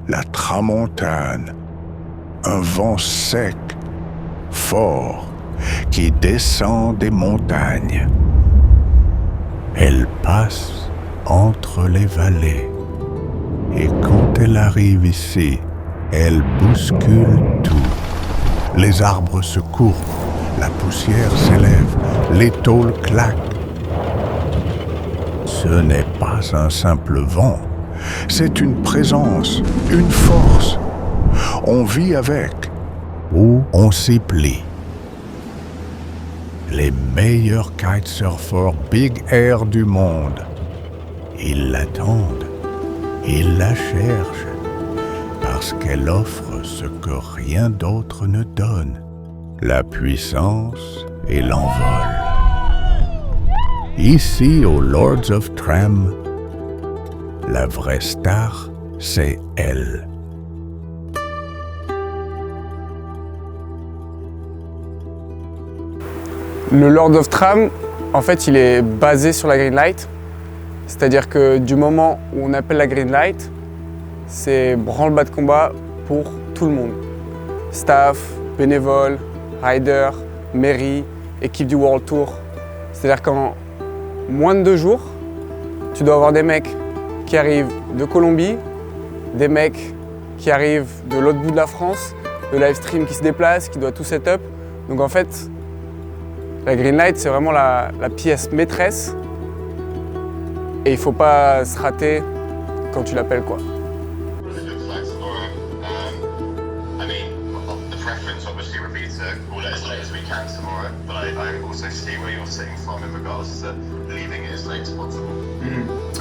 la tramontane, un vent sec, fort, qui descend des montagnes. Elle passe entre les vallées. Et quand elle arrive ici, elle bouscule tout. Les arbres se courbent, la poussière s'élève, les tôles claquent. Ce n'est pas un simple vent, c'est une présence, une force. On vit avec, ou on s'y plie. Les meilleurs kitesurfers Big Air du monde. Ils l'attendent, ils la cherchent, parce qu'elle offre ce que rien d'autre ne donne, la puissance et l'envol. Ici, au Lords of Tram, la vraie star, c'est elle. Le Lord of Tram, en fait, il est basé sur la green light. C'est-à-dire que du moment où on appelle la green light, c'est branle-bas de combat pour tout le monde. Staff, bénévoles, riders, mairie, équipe du World Tour. C'est-à-dire qu'en moins de 2 jours, tu dois avoir des mecs qui arrivent de Colombie, des mecs qui arrivent de l'autre bout de la France, le live stream qui se déplace, qui doit tout set up. Donc en fait, la green light, c'est vraiment la pièce maîtresse et il faut pas se rater quand tu l'appelles, quoi.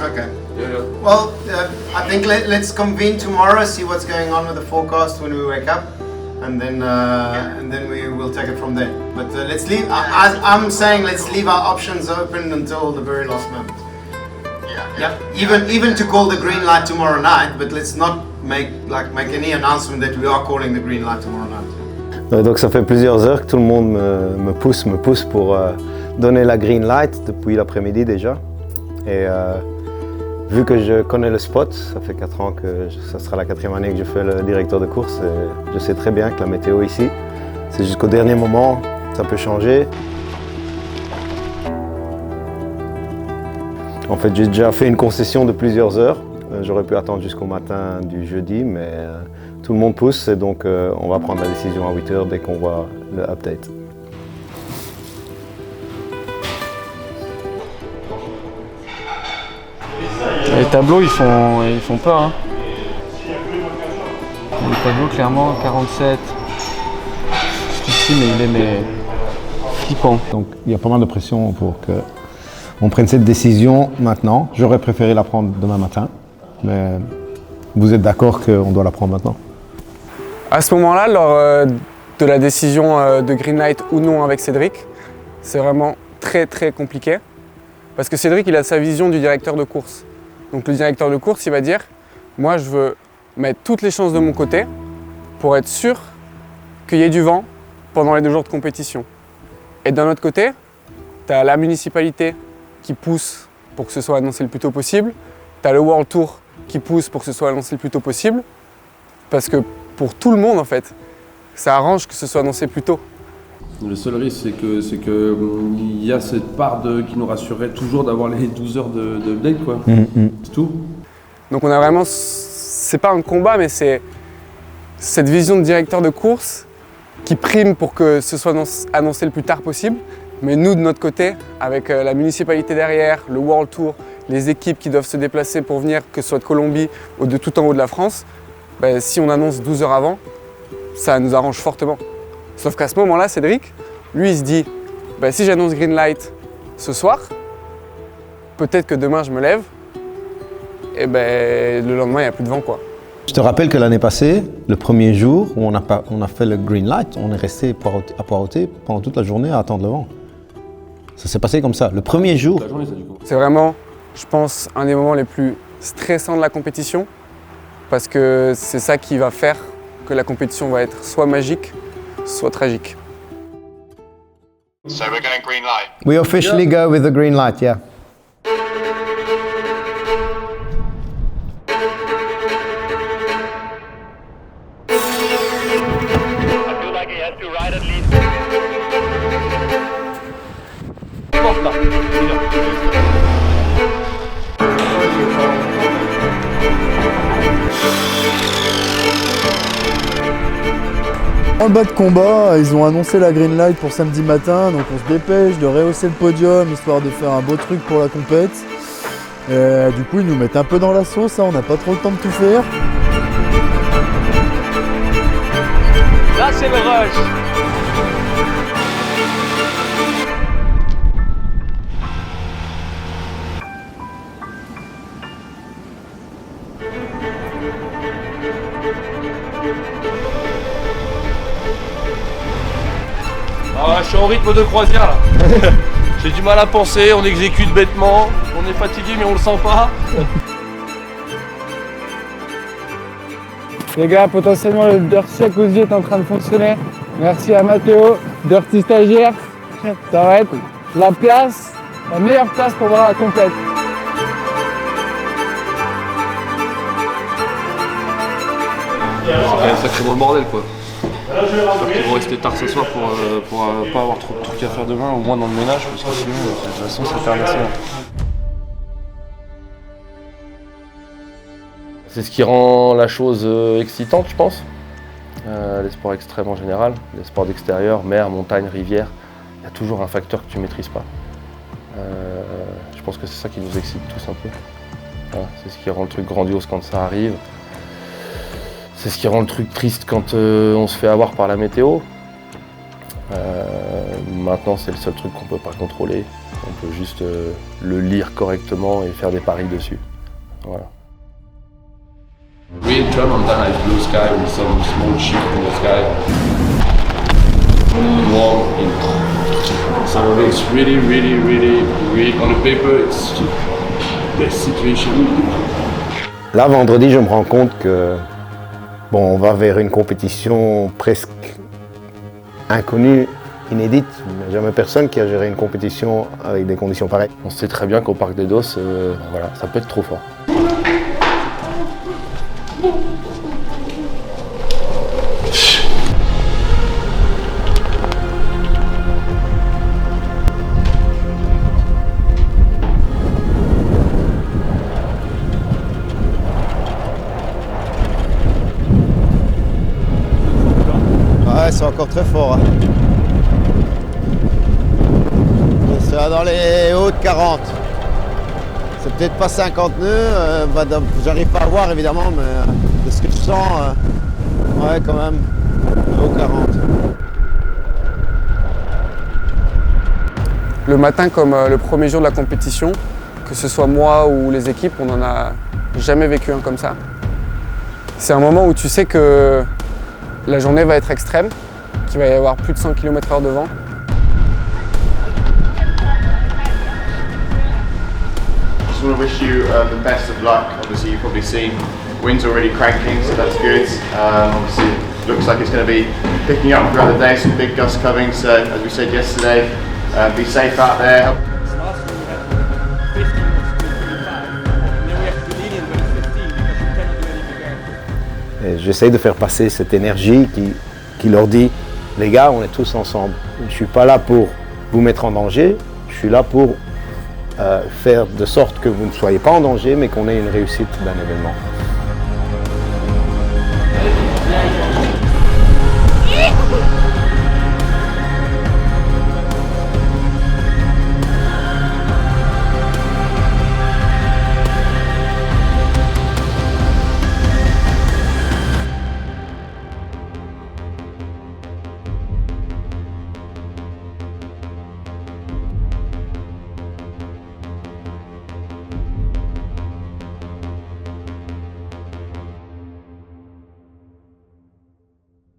Okay. Well, I think let's convene tomorrow, see what's going on with the forecast when we wake up, and then we will take it from there. But let's leave. I'm saying let's leave our options open until the very last moment. Yeah. Even to call the green light tomorrow night, but let's not make any announcement that we are calling the green light tomorrow night. Donc ça fait plusieurs heures que tout le monde me pousse pour donner la green light depuis l'après-midi déjà. Et vu que je connais le spot, ça fait 4 ans que ça sera la 4e année que je fais le directeur de course, et je sais très bien que la météo ici, c'est jusqu'au dernier moment, ça peut changer. En fait, j'ai déjà fait une concession de plusieurs heures. J'aurais pu attendre jusqu'au matin du jeudi, mais tout le monde pousse, et donc on va prendre la décision à 8 h dès qu'on voit le update. Les tableaux, ils font peur. Hein. Les tableaux, clairement, 47. Ici, mais il est flippant. Donc il y a pas mal de pression pour qu'on prenne cette décision maintenant. J'aurais préféré la prendre demain matin, mais vous êtes d'accord qu'on doit la prendre maintenant? À ce moment-là, lors de la décision de green light ou non avec Cédric, c'est vraiment très très compliqué. Parce que Cédric, il a sa vision du directeur de course. Donc le directeur de course, il va dire, moi je veux mettre toutes les chances de mon côté pour être sûr qu'il y ait du vent pendant les 2 jours de compétition. Et d'un autre côté, tu as la municipalité qui pousse pour que ce soit annoncé le plus tôt possible, tu as le World Tour qui pousse pour que ce soit annoncé le plus tôt possible, parce que pour tout le monde en fait, ça arrange que ce soit annoncé plus tôt. Le seul risque, c'est que il y a cette part qui nous rassurerait toujours d'avoir les 12 heures de update, quoi. C'est tout. Donc on a vraiment, c'est pas un combat, mais c'est cette vision de directeur de course qui prime pour que ce soit annoncé le plus tard possible. Mais nous, de notre côté, avec la municipalité derrière, le World Tour, les équipes qui doivent se déplacer pour venir, que ce soit de Colombie ou de tout en haut de la France, ben, si on annonce 12 heures avant, ça nous arrange fortement. Sauf qu'à ce moment-là, Cédric, lui, il se dit, bah, si j'annonce green light ce soir, peut-être que demain je me lève, et ben, le lendemain, il n'y a plus de vent, quoi. Je te rappelle que l'année passée, le premier jour où on a fait le green light, on est resté à poireauter pendant toute la journée à attendre le vent. Ça s'est passé comme ça, le premier jour. C'est vraiment, je pense, un des moments les plus stressants de la compétition, parce que c'est ça qui va faire que la compétition va être soit magique, soit tragique. So we're going green light. We officially go with the green light, yeah. Dans le bas de combat, ils ont annoncé la green light pour samedi matin, donc on se dépêche de rehausser le podium histoire de faire un beau truc pour la compète. Du coup, ils nous mettent un peu dans la sauce, hein, on n'a pas trop le temps de tout faire. Là, c'est le rush. Ah, je suis en rythme de croisière là. J'ai du mal à penser, on exécute bêtement, on est fatigué mais on le sent pas. Les gars, potentiellement le Dirty Jacuzzi est en train de fonctionner. Merci à Mathéo, Dirty stagiaire. Ça va être la place, la meilleure place pour voir la compète. C'est quand même sacrément le bordel quoi. J'espère qu'ils vont rester tard ce soir pour pas avoir trop de trucs à faire demain, au moins dans le ménage, parce que sinon, de toute façon, c'est terminé. C'est ce qui rend la chose excitante, je pense. Les sports extrêmes en général, les sports d'extérieur, mer, montagne, rivière, il y a toujours un facteur que tu ne maîtrises pas. Je pense que c'est ça qui nous excite tous un peu. Voilà, c'est ce qui rend le truc grandiose quand ça arrive. C'est ce qui rend le truc triste quand on se fait avoir par la météo. Maintenant, c'est le seul truc qu'on ne peut pas contrôler. On peut juste le lire correctement et faire des paris dessus. Voilà. Real drum on that nice blue sky with some small ship in the sky. Warm in some of it's really on the paper it's the situation. Là, vendredi, je me rends compte que bon, on va vers une compétition presque inconnue, inédite. Il n'y a jamais personne qui a géré une compétition avec des conditions pareilles. On sait très bien qu'au Parc des Dosses, voilà, ça peut être trop fort. Ouais, c'est encore très fort. Hein. C'est dans les hautes 40. C'est peut-être pas 50 nœuds, j'arrive pas à voir évidemment, mais de ce que je sens, ouais quand même, haut 40. Le matin comme le premier jour de la compétition, que ce soit moi ou les équipes, on n'en a jamais vécu un comme ça. C'est un moment où tu sais que la journée va être extrême, qu'il va y avoir plus de 100 km/h de vent. I just want to wish you the best of luck. Obviously you've probably seen winds already cranking, so that's good. Obviously it looks like it's going to be picking up throughout the day, some big gusts coming, so as we said yesterday, be safe out there. J'essaie de faire passer cette énergie qui leur dit « Les gars, on est tous ensemble. Je ne suis pas là pour vous mettre en danger, je suis là pour faire de sorte que vous ne soyez pas en danger, mais qu'on ait une réussite d'un événement. »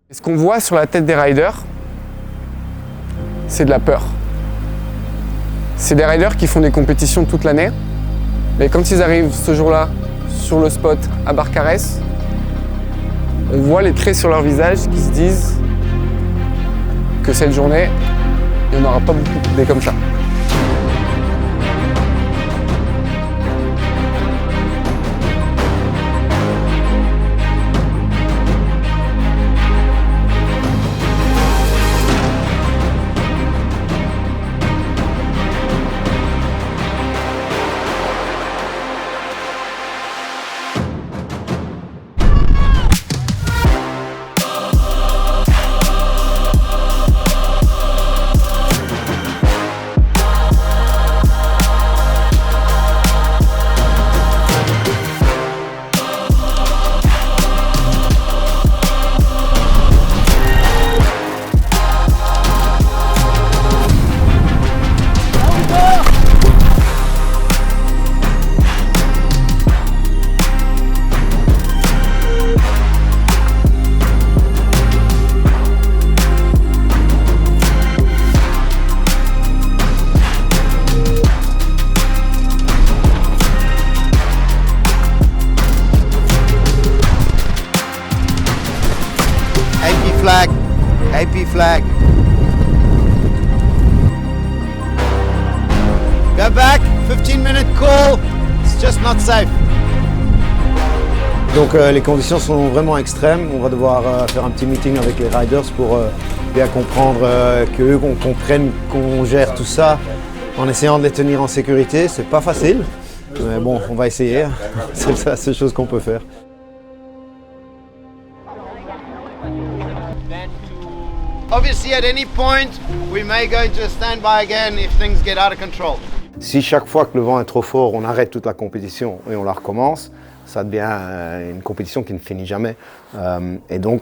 Et ce qu'on voit sur la tête des riders, c'est de la peur. C'est des riders qui font des compétitions toute l'année, mais quand ils arrivent ce jour-là sur le spot à Barcarès, on voit les traits sur leur visage qui se disent que cette journée, il n'y en aura pas beaucoup des comme ça. flag, AP flag. Go back, 15-minute call, it's just not safe. Donc les conditions sont vraiment extrêmes. On va devoir faire un petit meeting avec les riders pour bien comprendre qu'eux comprennent qu'on gère tout ça en essayant de les tenir en sécurité. C'est pas facile, mais bon, on va essayer. C'est la seule chose qu'on peut faire. Obviously, at any point, we may go into a standby again if things get out of control. Si chaque fois que le vent est trop fort, on arrête toute la compétition et on la recommence, ça devient une compétition qui ne finit jamais. Et donc,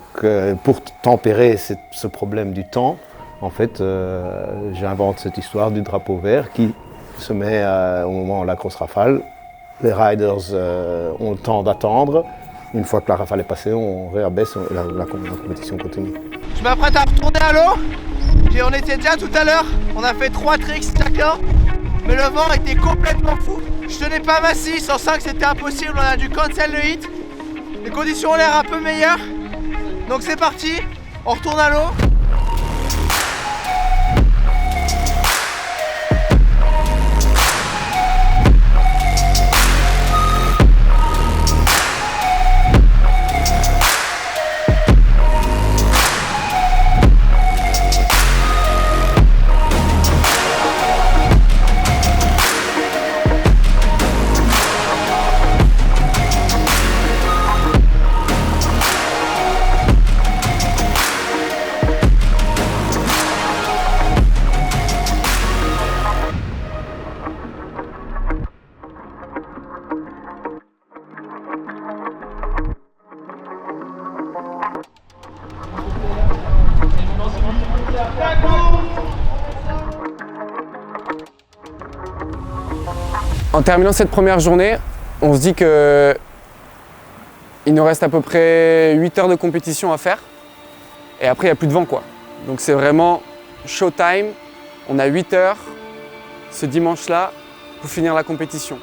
pour tempérer ce problème du temps, en fait, j'invente cette histoire du drapeau vert qui se met au moment où la grosse rafale. Les riders ont le temps d'attendre. Une fois que la rafale est passée, on réabaisse et la compétition continue. Je m'apprête à retourner à l'eau. On était déjà tout à l'heure, on a fait 3 tricks chacun, mais le vent était complètement fou. Je tenais pas ma scie, sans que c'était impossible, on a dû cancel le hit. Les conditions ont l'air un peu meilleures, donc c'est parti, on retourne à l'eau. En terminant cette première journée, on se dit qu'il nous reste à peu près 8 heures de compétition à faire. Et après, il n'y a plus de vent, quoi. Donc c'est vraiment showtime. On a 8 heures ce dimanche-là pour finir la compétition.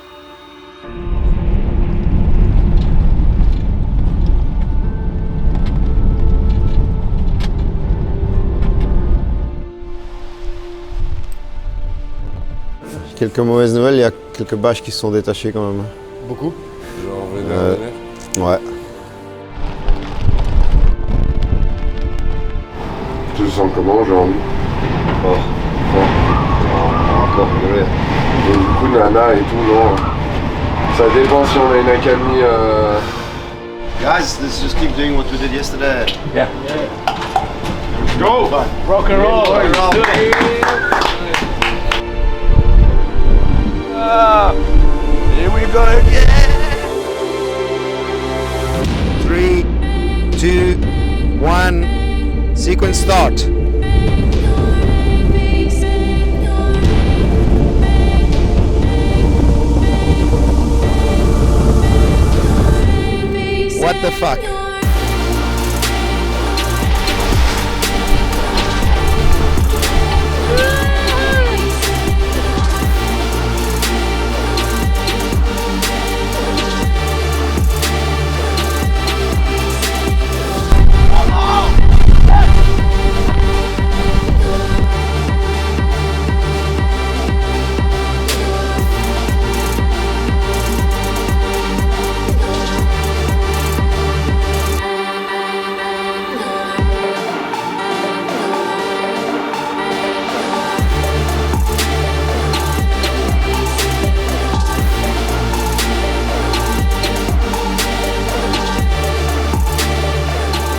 Quelques mauvaises nouvelles, il y a quelques bâches qui se sont détachées quand même. Beaucoup? Ouais. Tu te sens comment aujourd'hui? Encore mieux. Et du coup, Nana et tout, non? Ça dépend si on a une accalmie. Guys, let's just keep doing what we did yesterday. Yeah. Go! Rock and roll! Here we go again! 3, 2, 1, sequence start. What the fuck?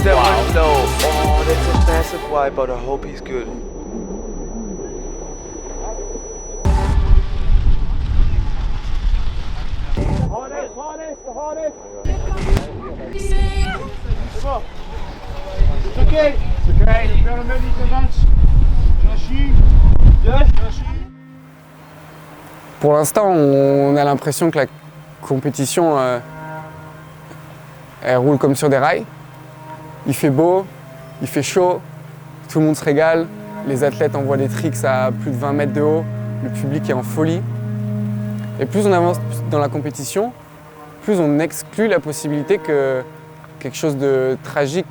Wow. No. Oh, that's a massive wipe, but I hope he's good. Pour l'instant, on a l'impression que la compétition elle roule comme sur des rails. Il fait beau, il fait chaud, tout le monde se régale, les athlètes envoient des tricks à plus de 20 mètres de haut, le public est en folie. Et plus on avance dans la compétition, plus on exclut la possibilité que quelque chose de tragique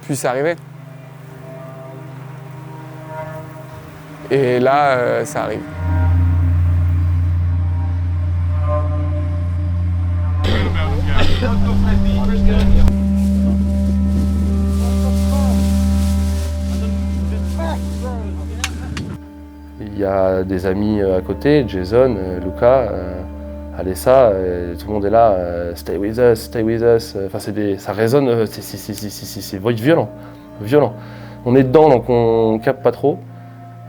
puisse arriver. Et là, ça arrive. Il y a des amis à côté, Jason, Luca, Alessa, tout le monde est là, stay with us, stay with us. Enfin, ça résonne, c'est violent, violent. On est dedans, donc on capte pas trop.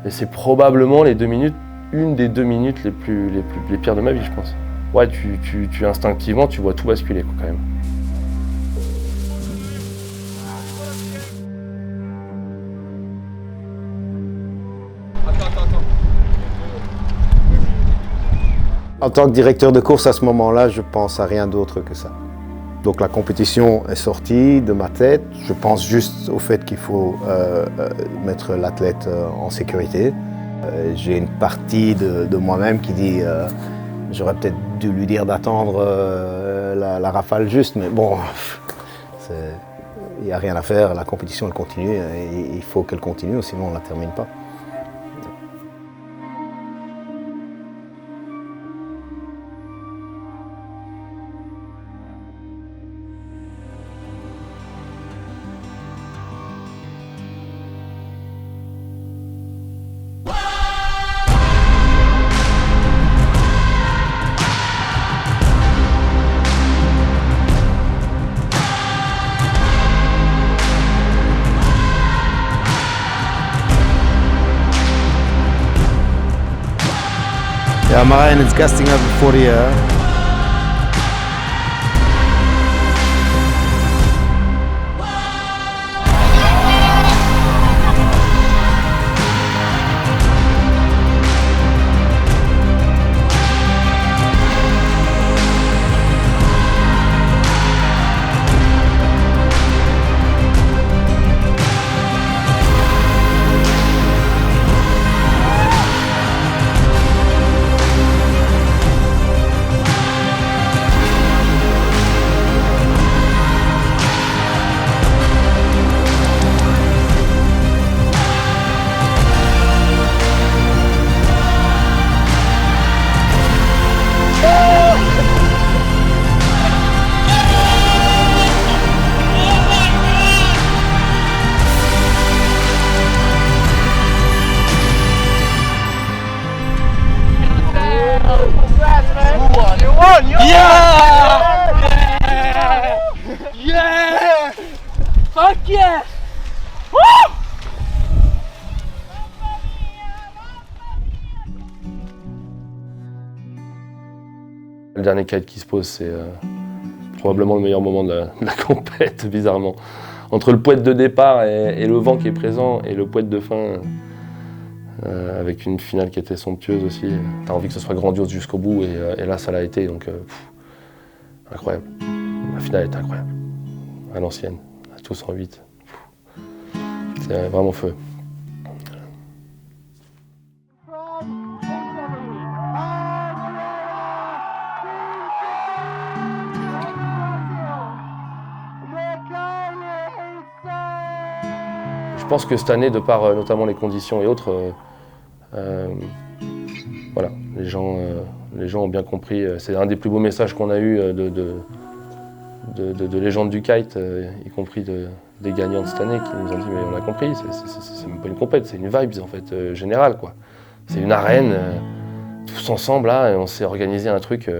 Et c'est probablement les 2 minutes, une des 2 minutes les pires de ma vie, je pense. Ouais, tu instinctivement, tu vois tout basculer, quoi, quand même. En tant que directeur de course à ce moment-là, je pense à rien d'autre que ça. Donc la compétition est sortie de ma tête. Je pense juste au fait qu'il faut mettre l'athlète en sécurité. J'ai une partie de moi-même qui dit j'aurais peut-être dû lui dire d'attendre la rafale juste, mais bon, il n'y a rien à faire. La compétition elle continue et il faut qu'elle continue, sinon on ne la termine pas. Yeah, Marijn, it's gusting up at 40 here. Yeah! Fuck yeah! Woo! Le dernier kite qui se pose, c'est probablement le meilleur moment de la compète, bizarrement. Entre le poète de départ et le vent qui est présent et le poète de fin, avec une finale qui était somptueuse aussi. T'as envie que ce soit grandiose jusqu'au bout et là ça l'a été, donc incroyable. La finale était incroyable, à l'ancienne, à tous en 8. C'est vraiment feu. Je pense que cette année, de par notamment les conditions et autres, voilà, les gens ont bien compris. C'est un des plus beaux messages qu'on a eu de légendes du kite, y compris des gagnants de cette année, qui nous ont dit mais on a compris, c'est même pas une compète, c'est une vibe en fait générale quoi. C'est une arène, tous ensemble là, et on s'est organisé un truc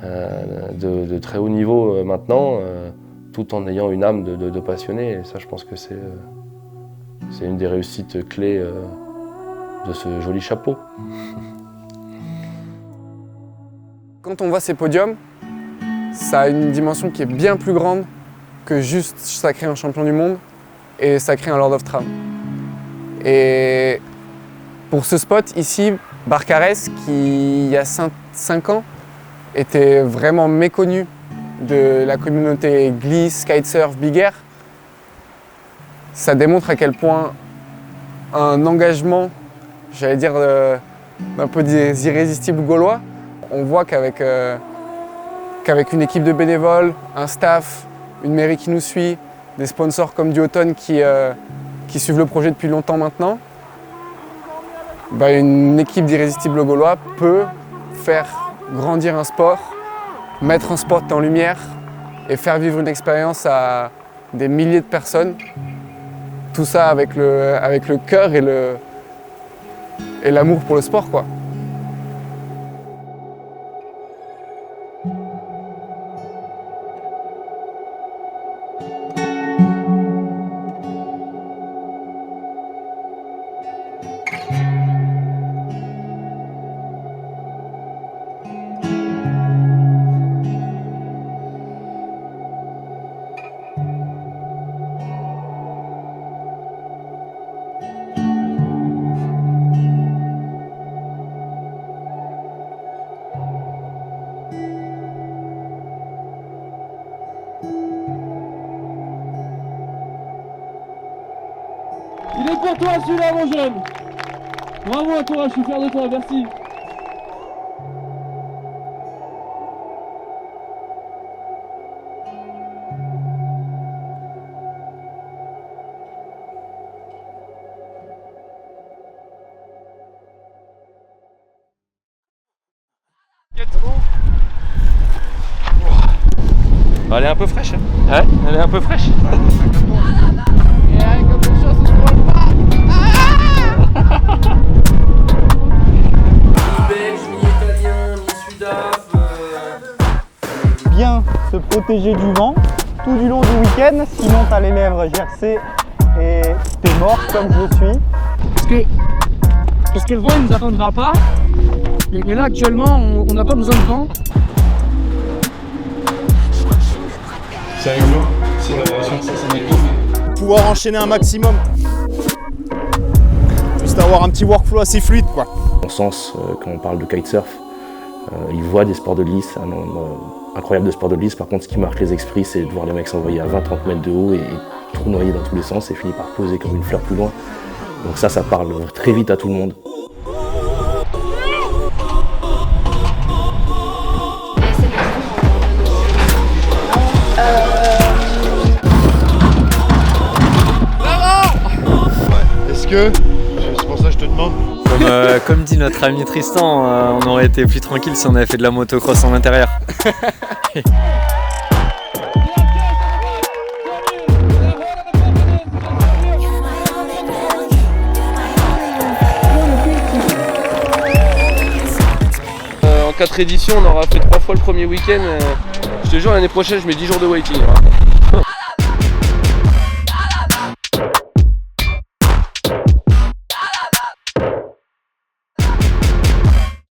de très haut niveau maintenant, tout en ayant une âme de passionné. Et ça, je pense que c'est une des réussites clés de ce joli chapeau. Quand on voit ces podiums, ça a une dimension qui est bien plus grande que juste sacrer un champion du monde et sacrer un Lord of Tram. Et pour ce spot ici, Barcarès, qui il y a 5 ans était vraiment méconnu de la communauté glisse, kitesurf, big air, ça démontre à quel point un engagement, j'allais dire un peu des irrésistibles gaulois, on voit qu'avec une équipe de bénévoles, un staff, une mairie qui nous suit, des sponsors comme Duotone qui suivent le projet depuis longtemps maintenant, une équipe d'Irrésistibles Gaulois peut faire grandir un sport, mettre un sport en lumière et faire vivre une expérience à des milliers de personnes. Tout ça avec le cœur et l'amour pour le sport, quoi. Il est pour toi celui-là, mon jeune. Bravo à toi, je suis fier de toi, merci. Elle est un peu fraîche. Ouais, elle est un peu fraîche. Bien se protéger du vent tout du long du week-end, sinon t'as les lèvres gercées et t'es mort comme je suis. Parce que le vent il nous attendra pas. Et là actuellement on n'a pas besoin de vent. C'est rigolo, c'est la version ça n'est pas. Pouvoir enchaîner un maximum. Juste avoir un petit workflow assez fluide, quoi. Dans le sens, quand on parle de kitesurf, ils voient des sports de glisse, un nombre incroyable de sports de glisse. Par contre, ce qui marque les esprits, c'est de voir les mecs s'envoyer à 20-30 mètres de haut et tournoyer dans tous les sens et finir par poser comme une fleur plus loin. Donc ça parle très vite à tout le monde. C'est pour ça que je te demande. Comme dit notre ami Tristan, on aurait été plus tranquille si on avait fait de la motocross en intérieur. En 4 éditions, on aura fait 3 fois le premier week-end. Je te jure, l'année prochaine, je mets 10 jours de waiting. Hein.